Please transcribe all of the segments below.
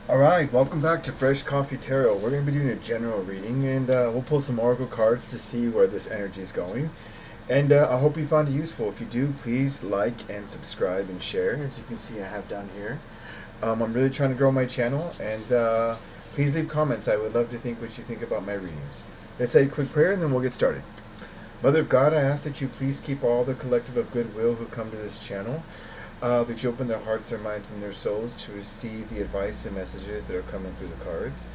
Alright, welcome back to Fresh Coffee Tarot. We're going to be doing a general reading, and we'll pull some oracle cards to see where this energy is going. And I hope you found it useful. If you do, please like and subscribe and share, as you can see I have down here. I'm really trying to grow my channel, and please leave comments. I would love to think what you think about my readings. Let's say a quick prayer, and then we'll get started. Mother of God, I ask that you please keep all the collective of goodwill who come to this channel, that you open their hearts, their minds, and their souls to receive the advice and messages that are coming through the cards.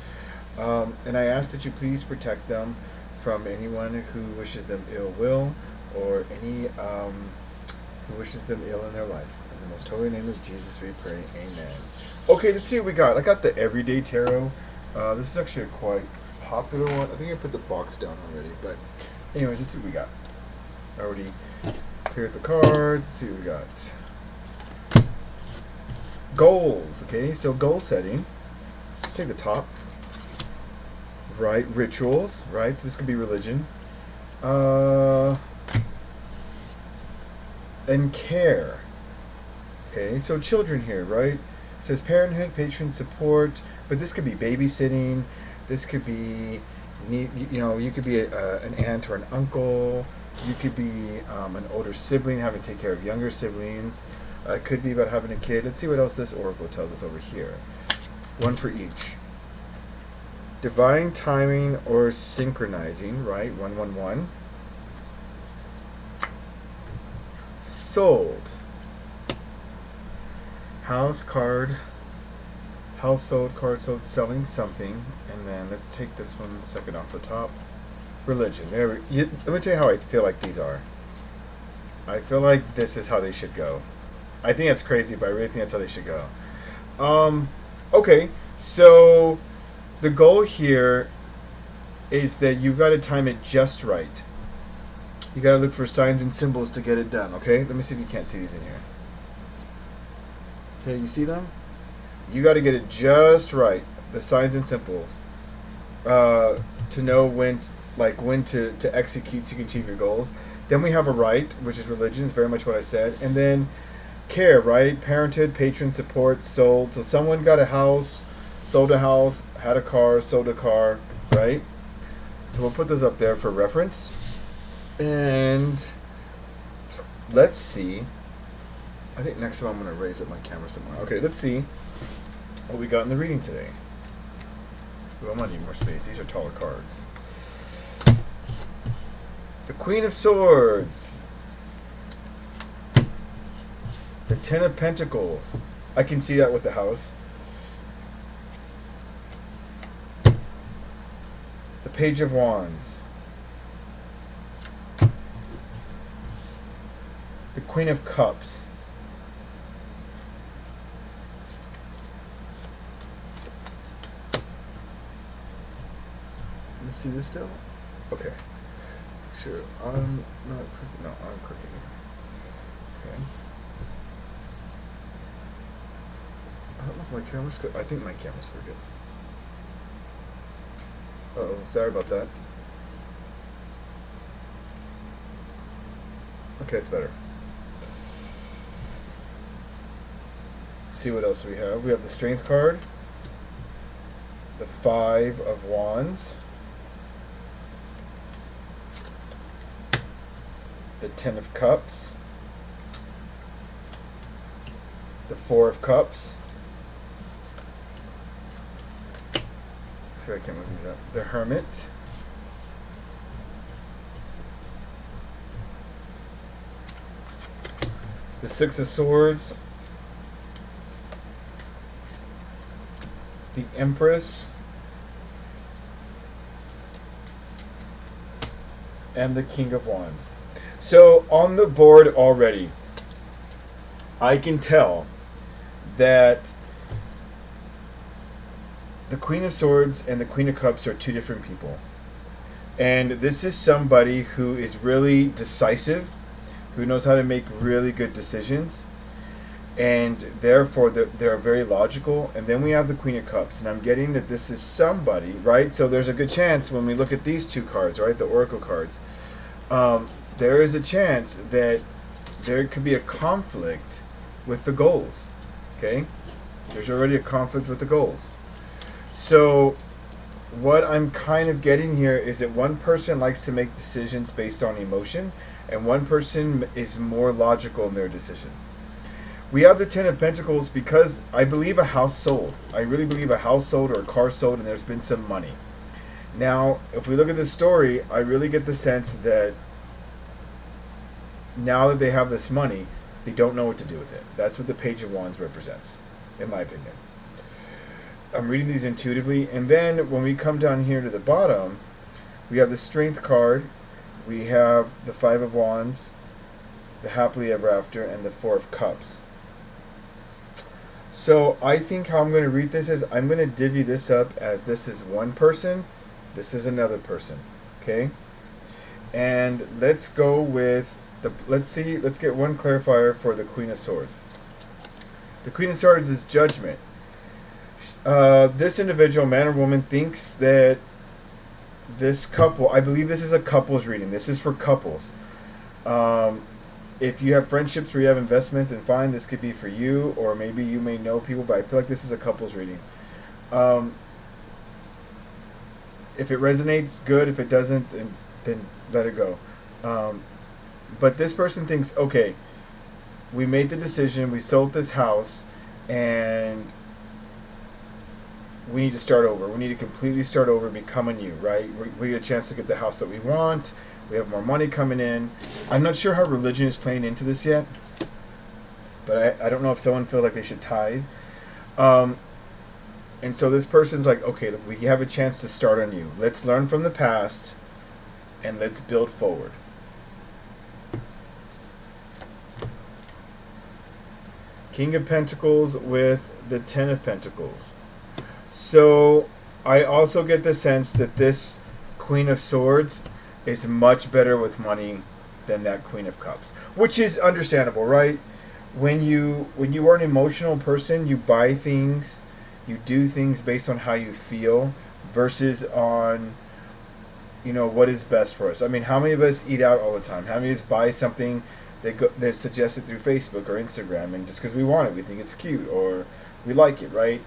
And I ask that you please protect them from anyone who wishes them ill will, or any who wishes them ill in their life. In the most holy name of Jesus we pray, amen. Okay, let's see what we got. I got the Everyday Tarot. This is actually a quite popular one. I think I put the box down already, but anyways, let's see what we got. I already cleared the cards. Let's see what we got. Goals. Okay, so goal setting. Let's take the top. Right, rituals. Right, so this could be religion. And care. Okay, so children here, right? It says parenthood, patron support, but this could be babysitting. This could be, you could be an aunt or an uncle. You could be an older sibling having to take care of younger siblings. It could be about having a kid. Let's see what else this oracle tells us over here. One for each. Divine timing or synchronizing, right? 111. Sold. House card. Household card sold, selling something. And then let's take this one second off the top. Religion. Let me tell you how I feel like these are. I feel like this is how they should go. I think that's crazy, but I really think that's how they should go. Okay, so the goal here is that you've got to time it just right. You got to look for signs and symbols to get it done, okay? Let me see if you can't see these in here. Okay, you see them? You got to get it just right, the signs and symbols, to know when to execute so you can achieve your goals. Then we have a right, which is religion, is very much what I said. And then care, right? Parenthood, patron support, sold. So someone got a house, sold a house, had a car, sold a car, right? So we'll put those up there for reference. And let's see. I think next time I'm going to raise up my camera somewhere. Okay, let's see what we got in the reading today. Ooh, I'm going to need more space. These are taller cards. The Queen of Swords. The Ten of Pentacles. I can see that with the house. The Page of Wands. The Queen of Cups. Let me see this still? Okay. Sure. I'm not crooked. No, I'm crooked. Okay. I don't know if my camera's good. I think my camera's good. Uh-oh, sorry about that. Okay, it's better. Let's see what else we have. We have the Strength card. The Five of Wands. The Ten of Cups. The Four of Cups. See, I can't move these up. The Hermit. The Six of Swords. The Empress. And the King of Wands. So on the board already, I can tell that the Queen of Swords and the Queen of Cups are two different people. And this is somebody who is really decisive, who knows how to make really good decisions, and therefore they're very logical. And then we have the Queen of Cups, and I'm getting that this is somebody, right? So there's a good chance when we look at these two cards, right, the Oracle cards, there is a chance that there could be a conflict with the goals, okay? There's already a conflict with the goals. So what I'm kind of getting here is that one person likes to make decisions based on emotion, and one person is more logical in their decision. We have the Ten of Pentacles because I believe a house sold. I really believe a house sold or a car sold, and there's been some money. Now, if we look at this story, I really get the sense that now that they have this money, they don't know what to do with it. That's what the Page of Wands represents, in my opinion. I'm reading these intuitively, and then when we come down here to the bottom, we have the Strength card, we have the Five of Wands, the Happily Ever After, and the Four of Cups. So I think how I'm going to read this is I'm going to divvy this up as this is one person, this is another person, okay? And let's go with let's get one clarifier for the Queen of Swords. The Queen of Swords is Judgment. This individual, man or woman, thinks that this couple, I believe this is a couples reading. This is for couples. If you have friendships where you have investment, then fine, this could be for you, or maybe you may know people, but I feel like this is a couples reading. If it resonates, good. If it doesn't, then let it go. But this person thinks, okay, we made the decision, we sold this house, and we need to start over. We need to completely start over, become anew, right? We get a chance to get the house that we want. We have more money coming in. I'm not sure how religion is playing into this yet, but I don't know if someone feels like they should tithe. And so this person's like, okay, we have a chance to start anew. Let's learn from the past, and let's build forward. King of Pentacles with the Ten of Pentacles. So I also get the sense that this Queen of Swords is much better with money than that Queen of Cups, which is understandable, right? When you are an emotional person, you buy things, you do things based on how you feel versus on, what is best for us. I mean, how many of us eat out all the time? How many of us buy something that suggested through Facebook or Instagram, and just because we want it, we think it's cute or we like it, right?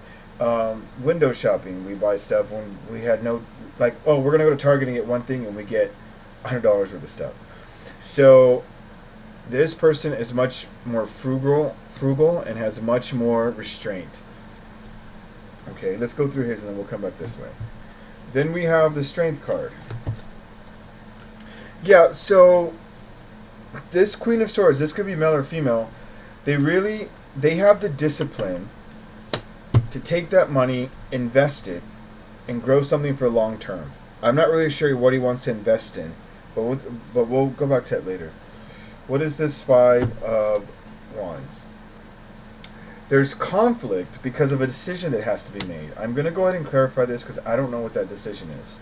Window shopping, we buy stuff when we had we're gonna go to Target and get one thing, and we get $100 worth of stuff. So this person is much more frugal, and has much more restraint. Okay, let's go through his, and then we'll come back this way. Then we have the Strength card. Yeah, so this Queen of Swords, this could be male or female, they have the discipline to take that money, invest it, and grow something for long term. I'm not really sure what he wants to invest in, but we'll go back to that later. What is this Five of Wands? There's conflict because of a decision that has to be made. I'm going to go ahead and clarify this because I don't know what that decision is.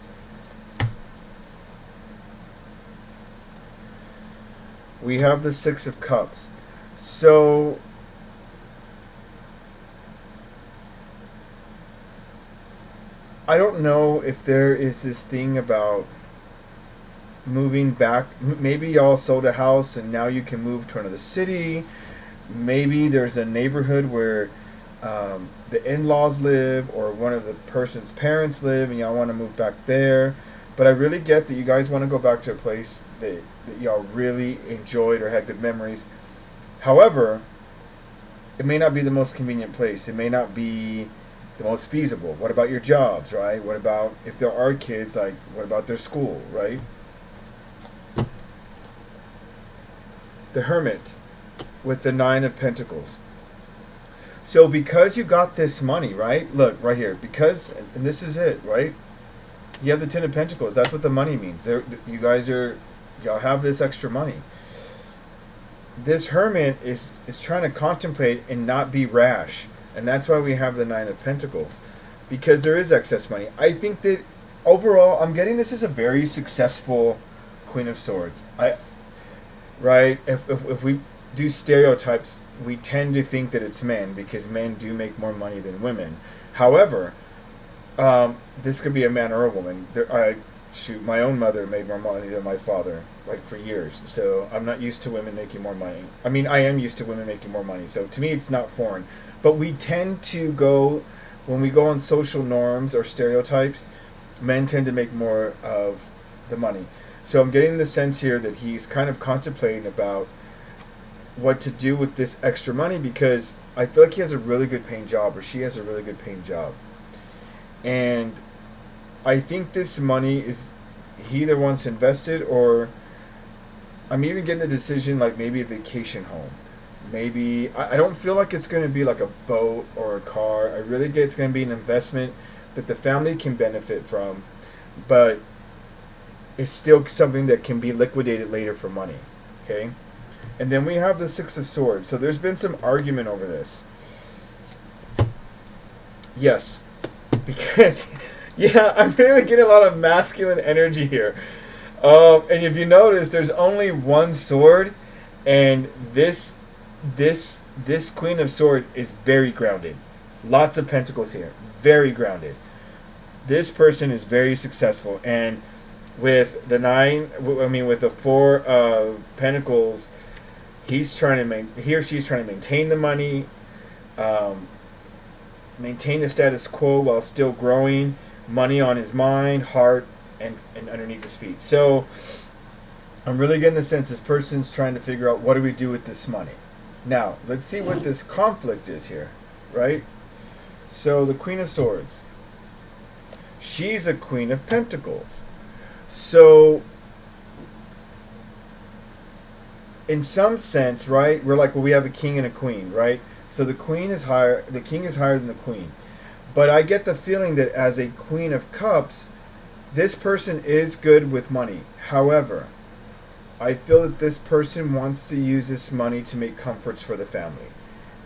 We have the Six of Cups. So I don't know if there is this thing about moving back. Maybe y'all sold a house and now you can move to another city. Maybe there's a neighborhood where the in-laws live, or one of the person's parents live, and y'all want to move back there. But I really get that you guys want to go back to a place that y'all really enjoyed or had good memories. However, it may not be the most convenient place. It may not be the most feasible. What about your jobs, right? What about if there are kids, what about their school, right? The Hermit with the Nine of Pentacles. So because you got this money, right? Look, right here. And this is it, right? You have the Ten of Pentacles. That's what the money means. Y'all have this extra money. This Hermit is trying to contemplate and not be rash. And that's why we have the Nine of Pentacles. Because there is excess money. I think that overall, I'm getting this as a very successful Queen of Swords. Right? If we do stereotypes, we tend to think that it's men because men do make more money than women. However, this could be a man or a woman. My own mother made more money than my father, for years. So I'm not used to women making more money. I mean, I am used to women making more money. So to me, it's not foreign. But we tend to go when we go on social norms or stereotypes, men tend to make more of the money. So I'm getting the sense here that he's kind of contemplating about what to do with this extra money, because I feel like he has a really good paying job, or she has a really good paying job. And I think this money is, he either wants to invest it, or I'm even getting the decision like maybe a vacation home. Maybe, I don't feel like it's going to be like a boat or a car. I really get it's going to be an investment that the family can benefit from, but it's still something that can be liquidated later for money. Okay? And then we have the Six of Swords. So there's been some argument over this. Yes. Because, yeah, I'm really getting a lot of masculine energy here. And if you notice, there's only one sword, and this Queen of Swords is very grounded. Lots of pentacles here. Very grounded. This person is very successful. And with the with the Four of Pentacles, he or she's trying to maintain the money, maintain the status quo while still growing. Money on his mind, heart, and underneath his feet. So I'm really getting the sense this person's trying to figure out, what do we do with this money? Now, let's see what this conflict is here, right? So the Queen of Swords. She's a Queen of Pentacles. So in some sense, right, we're like, well, we have a king and a queen, right? So the king is higher than the queen. But I get the feeling that as a Queen of Cups, this person is good with money. However, I feel that this person wants to use this money to make comforts for the family.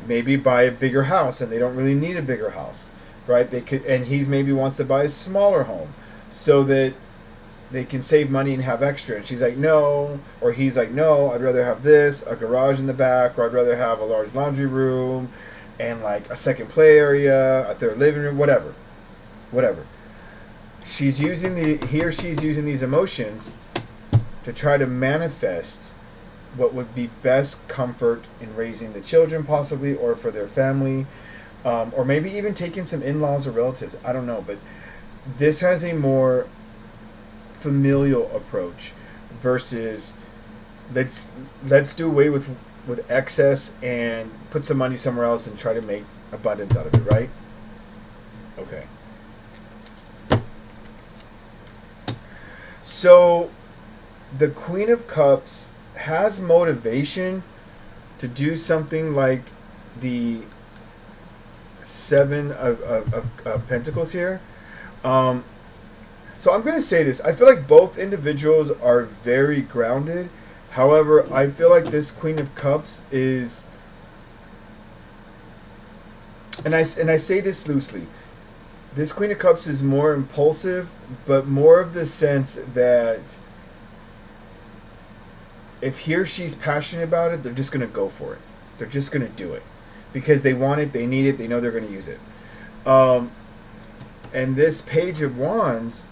Maybe buy a bigger house, and they don't really need a bigger house, right? And he maybe wants to buy a smaller home so that they can save money and have extra. And she's like, no, or he's like, no, I'd rather have this, a garage in the back, or I'd rather have a large laundry room and like a second play area, a third living room, whatever. She's using these emotions to try to manifest what would be best comfort in raising the children, possibly, or for their family, or maybe even taking some in-laws or relatives. I don't know, but this has a more familial approach versus let's do away with excess and put some money somewhere else and try to make abundance out of it, right? Okay. So the Queen of Cups has motivation to do something like the Seven of Pentacles here. So I'm going to say this. I feel like both individuals are very grounded. However, I feel like this Queen of Cups is, and I say this loosely, this Queen of Cups is more impulsive, but more of the sense that if he or she's passionate about it, they're just going to go for it. They're just going to do it because they want it, they need it, they know they're going to use it. And this Page of Wands,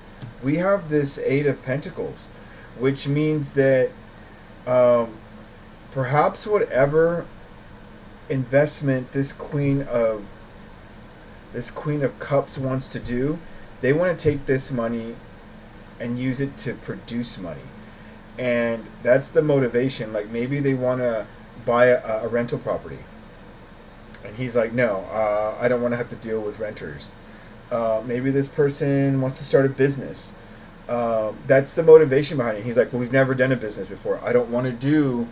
we have this Eight of Pentacles, which means that perhaps whatever investment this Queen of Cups wants to do, they want to take this money and use it to produce money. And that's the motivation. Like maybe they want to buy a rental property. And he's like, no, I don't want to have to deal with renters. Maybe this person wants to start a business. That's the motivation behind it. He's like, well, we've never done a business before. I don't want to do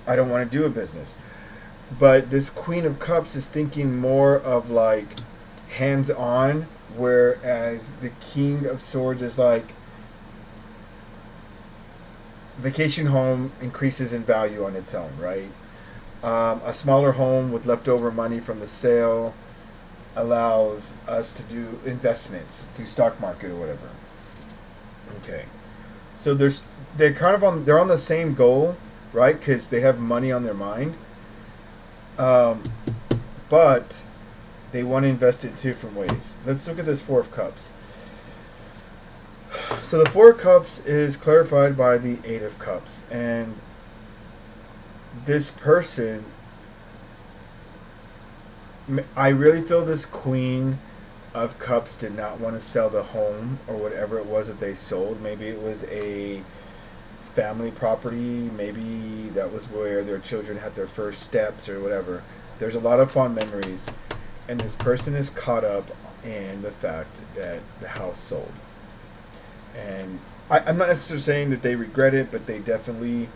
a business. But this Queen of Cups is thinking more of like hands-on, whereas the King of Swords is like vacation home increases in value on its own, right? A smaller home with leftover money from the sale allows us to do investments through stock market or whatever. Okay, so they're on the same goal, right? Because they have money on their mind, but they want to invest it in two different ways. Let's look at this Four of Cups. So the Four of Cups is clarified by the Eight of Cups, and this person I really feel this Queen of Cups did not want to sell the home or whatever it was that they sold. Maybe it was a family property. Maybe that was where their children had their first steps or whatever. There's a lot of fond memories, and this person is caught up in the fact that the house sold. And I'm not necessarily saying that they regret it, but they definitely,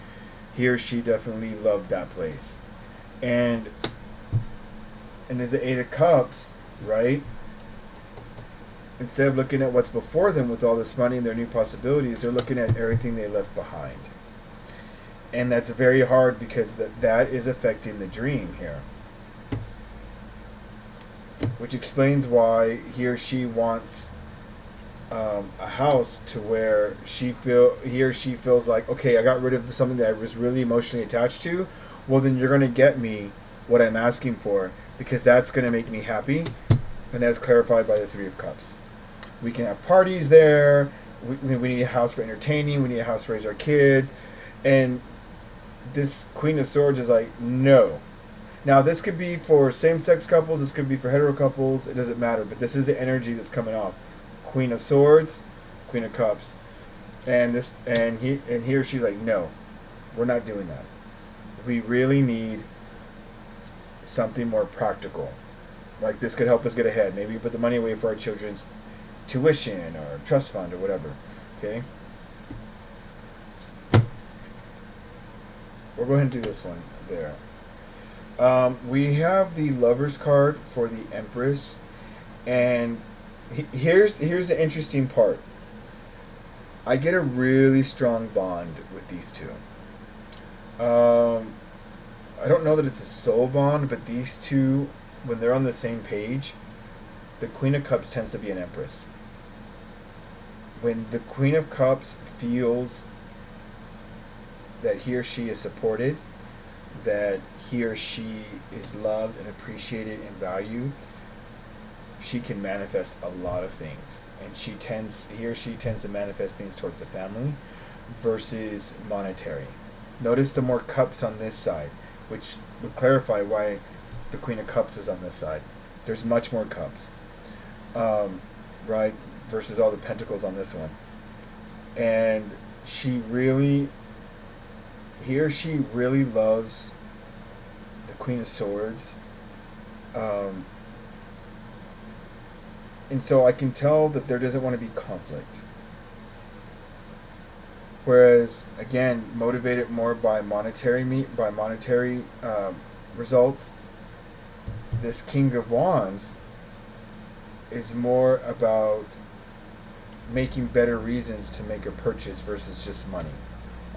he or she definitely loved that place. And as the Eight of Cups, right? Instead of looking at what's before them with all this money and their new possibilities, they're looking at everything they left behind. And that's very hard because that is affecting the dream here. Which explains why he or she wants a house to where he or she feels like, okay, I got rid of something that I was really emotionally attached to. Well, then you're going to get me what I'm asking for, because that's going to make me happy. And that's clarified by the Three of Cups. We can have parties there. We need a house for entertaining. We need a house to raise our kids. And this Queen of Swords is like, no. Now, this could be for same-sex couples. This could be for hetero couples. It doesn't matter. But this is the energy that's coming off. Queen of Swords, Queen of Cups. And he or she's like, no, we're not doing that. We really need something more practical. Like, this could help us get ahead. Maybe put the money away for our children's tuition or trust fund or whatever. Okay? We'll go ahead and do this one there. We have the Lover's card for the Empress. And here's the interesting part. I get a really strong bond with these two. I don't know that it's a soul bond, but these two, when they're on the same page, the Queen of Cups tends to be an Empress. When the Queen of Cups feels that he or she is supported, that he or she is loved and appreciated and valued, she can manifest a lot of things. And he or she tends to manifest things towards the family versus monetary. Notice the more cups on this side, which would clarify why the Queen of Cups is on this side. There's much more cups, right? Versus all the pentacles on this one. And he or she really loves the Queen of Swords. And so I can tell that there doesn't want to be conflict. Whereas, again, motivated more by monetary results, this King of Wands is more about making better reasons to make a purchase versus just money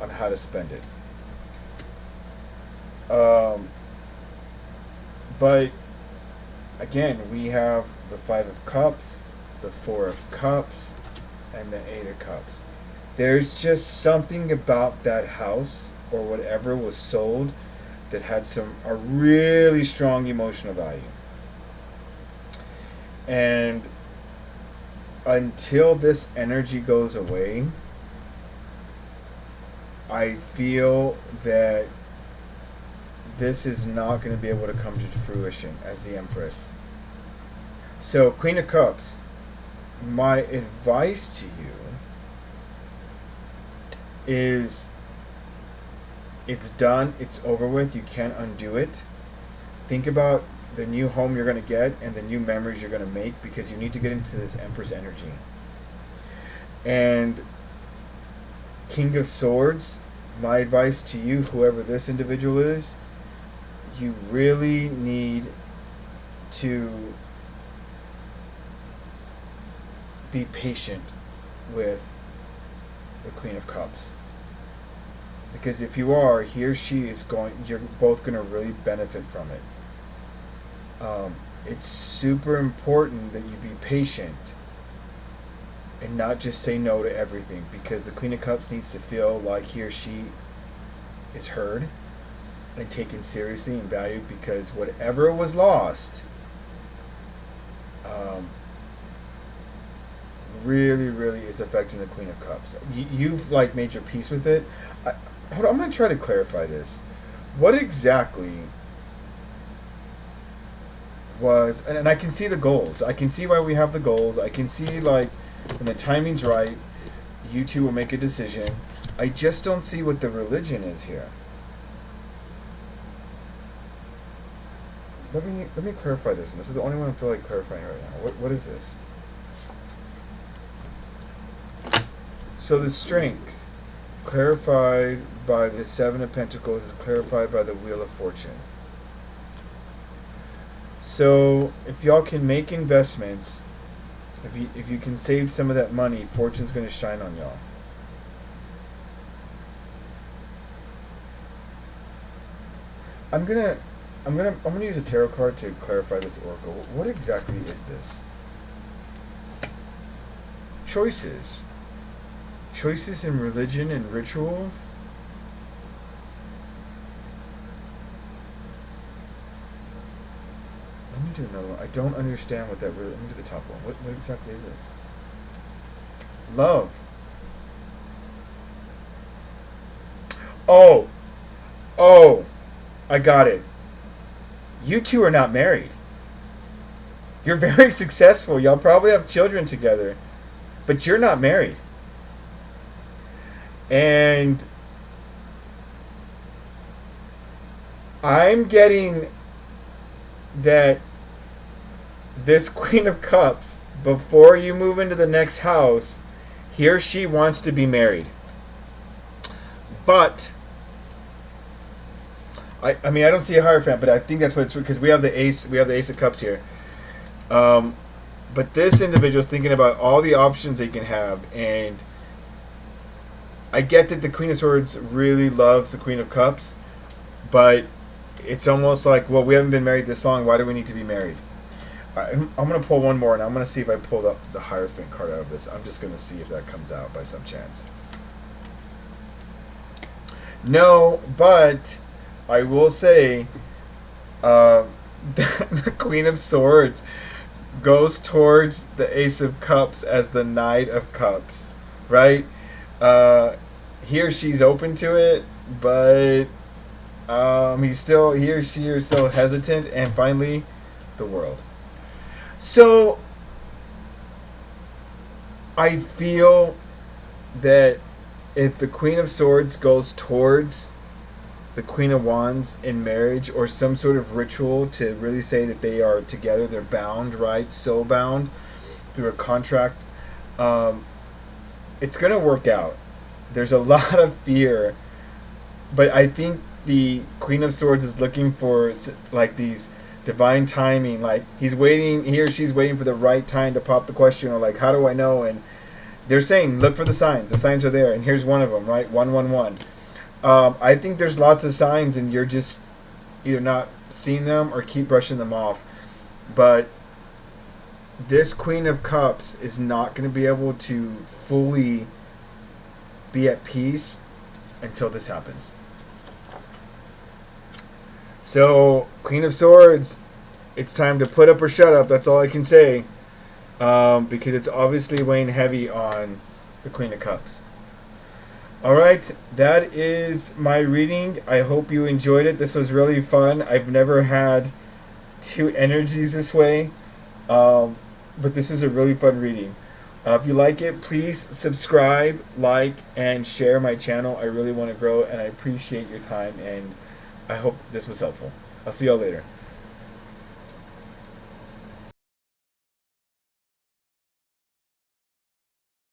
on how to spend it. But again, we have the Five of Cups, the Four of Cups, and the Eight of Cups. There's just something about that house or whatever was sold that had a really strong emotional value. And until this energy goes away, I feel that this is not going to be able to come to fruition as the Empress. So, Queen of Cups, my advice to you is, it's done, it's over with, you can't undo it. Think about the new home you're going to get and the new memories you're going to make, because you need to get into this Empress energy. And King of Swords, my advice to you, whoever this individual is, you really need to be patient with the Queen of Cups. Because if you are, he or she is you're both going to really benefit from it. It's super important that you be patient and not just say no to everything, because the Queen of Cups needs to feel like he or she is heard and taken seriously and valued, because whatever was lost really, really is affecting the Queen of Cups. You've like made your peace with it. Hold on, I'm going to try to clarify this. What exactly was, and I can see the goals. I can see why we have the goals. I can see, like, when the timing's right, you two will make a decision. I just don't see what the religion is here. Let me clarify this one. This is the only one I feel like clarifying right now. What is this? So the strength, clarified by the Seven of Pentacles, is clarified by the Wheel of Fortune. So if y'all can make investments, if you can save some of that money, fortune's going to shine on y'all. I'm gonna use a tarot card to clarify this oracle. What exactly is this? Choices. Choices in religion and rituals. Let me do another one. I don't understand what that really. Let me do the top one. What exactly is this? Love. Oh, I got it. You two are not married. You're very successful. Y'all probably have children together, but you're not married. And I'm getting that this Queen of Cups, before you move into the next house, he or she wants to be married. But I mean, I don't see a Hierophant, but I think that's what it's, because we have the Ace of Cups here. But this individual's thinking about all the options they can have, and I get that the Queen of Swords really loves the Queen of Cups, but it's almost like, well, we haven't been married this long. Why do we need to be married? I'm going to pull one more, and I'm going to see if I pull the Hierophant card out of this. I'm just going to see if that comes out by some chance. No, but I will say the Queen of Swords goes towards the Ace of Cups as the Knight of Cups, right? He or she's open to it, but he or she are still hesitant. And finally, the World. So I feel that if the Queen of Swords goes towards the Queen of Wands in marriage, or some sort of ritual to really say that they are together, they're bound, right? So bound through a contract, it's going to work out. There's a lot of fear, but I think the Queen of Swords is looking for, like, these divine timing. Like, he or she's waiting for the right time to pop the question, or like, how do I know? And they're saying, look for the signs. The signs are there, and here's one of them, right? 111. I think there's lots of signs, and you're just either not seeing them or keep brushing them off. But this Queen of Cups is not going to be able to fully be at peace until this happens. So, Queen of Swords, it's time to put up or shut up. That's all I can say. Because it's obviously weighing heavy on the Queen of Cups. Alright, that is my reading. I hope you enjoyed it. This was really fun. I've never had two energies this way. But this was a really fun reading. If you like it, please subscribe, like, and share my channel. I really want to grow, and I appreciate your time, and I hope this was helpful. I'll see y'all later.